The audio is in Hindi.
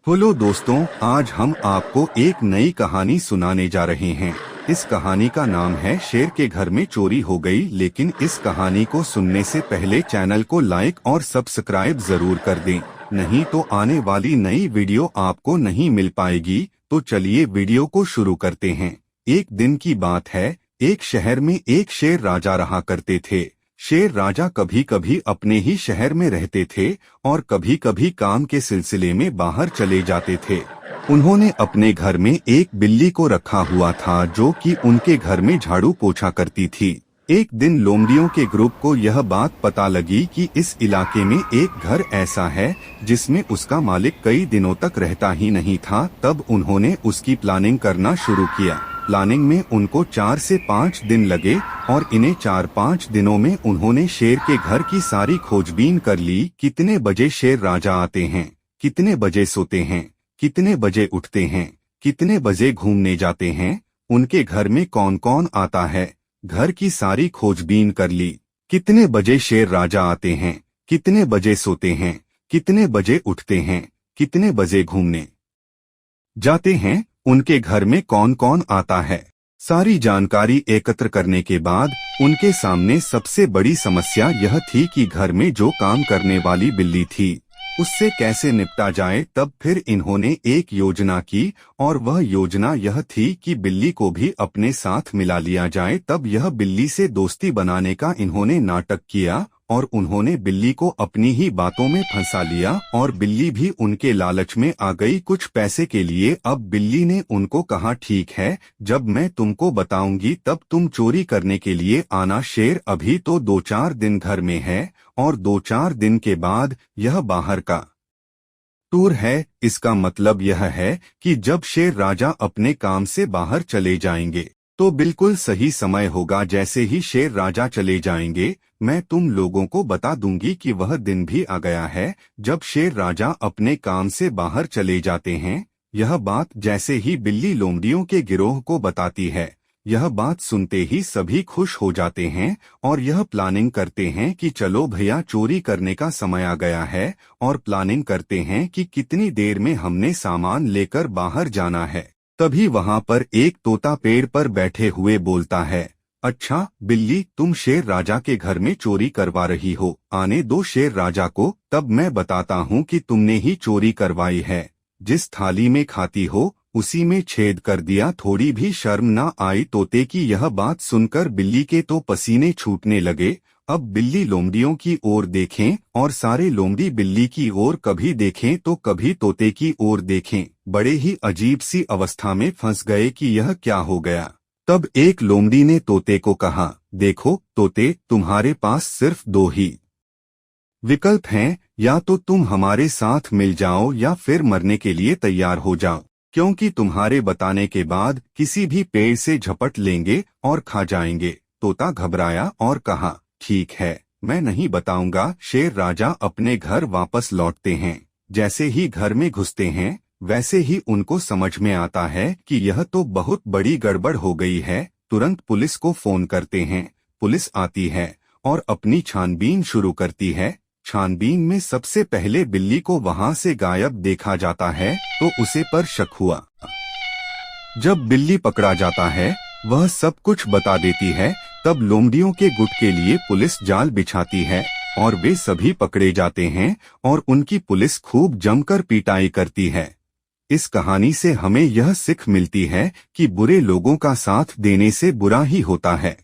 हेलो दोस्तों, आज हम आपको एक नई कहानी सुनाने जा रहे हैं। इस कहानी का नाम है शेर के घर में चोरी हो गई। लेकिन इस कहानी को सुनने से पहले चैनल को लाइक और सब्सक्राइब जरूर कर दें, नहीं तो आने वाली नई वीडियो आपको नहीं मिल पाएगी। तो चलिए वीडियो को शुरू करते हैं। एक दिन की बात है, एक शहर में एक शेर राजा रहा करते थे। शेर राजा कभी कभी अपने ही शहर में रहते थे और कभी कभी काम के सिलसिले में बाहर चले जाते थे। उन्होंने अपने घर में एक बिल्ली को रखा हुआ था जो कि उनके घर में झाड़ू पोछा करती थी। एक दिन लोमड़ियों के ग्रुप को यह बात पता लगी कि इस इलाके में एक घर ऐसा है जिसमें उसका मालिक कई दिनों तक रहता ही नहीं था। तब उन्होंने उसकी प्लानिंग करना शुरू किया। प्लानिंग में उनको 4 से 5 दिन लगे और इन्हें 4-5 दिनों में उन्होंने शेर के घर की सारी खोजबीन कर ली। कितने बजे शेर राजा आते हैं, कितने बजे सोते हैं, कितने बजे उठते हैं, कितने बजे घूमने जाते हैं, उनके घर में कौन कौन आता है, घर की सारी खोजबीन कर ली। कितने बजे शेर राजा आते हैं, कितने बजे सोते हैं, कितने बजे उठते हैं, कितने बजे घूमने जाते हैं, उनके घर में कौन कौन आता है। सारी जानकारी एकत्र करने के बाद उनके सामने सबसे बड़ी समस्या यह थी कि घर में जो काम करने वाली बिल्ली थी उससे कैसे निपटा जाए। तब फिर इन्होंने एक योजना की और वह योजना यह थी कि बिल्ली को भी अपने साथ मिला लिया जाए। तब यह बिल्ली से दोस्ती बनाने का इन्होंने नाटक किया और उन्होंने बिल्ली को अपनी ही बातों में फंसा लिया और बिल्ली भी उनके लालच में आ गई कुछ पैसे के लिए। अब बिल्ली ने उनको कहा, ठीक है, जब मैं तुमको बताऊंगी तब तुम चोरी करने के लिए आना। शेर अभी तो 2-4 दिन घर में है और 2-4 दिन के बाद यह बाहर का टूर है। इसका मतलब यह है कि जब शेर राजा अपने काम से बाहर चले जाएंगे तो बिल्कुल सही समय होगा। जैसे ही शेर राजा चले जाएंगे मैं तुम लोगों को बता दूंगी कि वह दिन भी आ गया है जब शेर राजा अपने काम से बाहर चले जाते हैं। यह बात जैसे ही बिल्ली लोमड़ियों के गिरोह को बताती है, यह बात सुनते ही सभी खुश हो जाते हैं और यह प्लानिंग करते हैं कि चलो भैया, चोरी करने का समय आ गया है। और प्लानिंग करते हैं कि कितनी देर में हमने सामान लेकर बाहर जाना है। तभी वहां पर एक तोता पेड़ पर बैठे हुए बोलता है, अच्छा बिल्ली, तुम शेर राजा के घर में चोरी करवा रही हो, आने दो शेर राजा को, तब मैं बताता हूँ कि तुमने ही चोरी करवाई है। जिस थाली में खाती हो उसी में छेद कर दिया, थोड़ी भी शर्म ना आई। तोते की यह बात सुनकर बिल्ली के तो पसीने छूटने लगे। अब बिल्ली लोमड़ियों की ओर देखें और सारे लोमड़ी बिल्ली की ओर, कभी देखें तो कभी तोते की ओर देखें। बड़े ही अजीब सी अवस्था में फंस गए कि यह क्या हो गया। तब एक लोमड़ी ने तोते को कहा, देखो तोते, तुम्हारे पास सिर्फ 2 ही विकल्प हैं, या तो तुम हमारे साथ मिल जाओ या फिर मरने के लिए तैयार हो जाओ, क्योंकि तुम्हारे बताने के बाद किसी भी पेड़ से झपट लेंगे और खा जाएंगे। तोता घबराया और कहा, ठीक है, मैं नहीं बताऊंगा। शेर राजा अपने घर वापस लौटते हैं। जैसे ही घर में घुसते हैं वैसे ही उनको समझ में आता है कि यह तो बहुत बड़ी गड़बड़ हो गई है। तुरंत पुलिस को फोन करते हैं। पुलिस आती है और अपनी छानबीन शुरू करती है। छानबीन में सबसे पहले बिल्ली को वहां से गायब देखा जाता है तो उसे पर शक हुआ। जब बिल्ली पकड़ा जाता है वह सब कुछ बता देती है। तब लोमड़ियों के गुट के लिए पुलिस जाल बिछाती है और वे सभी पकड़े जाते हैं और उनकी पुलिस खूब जमकर पिटाई करती है। इस कहानी से हमें यह सीख मिलती है कि बुरे लोगों का साथ देने से बुरा ही होता है।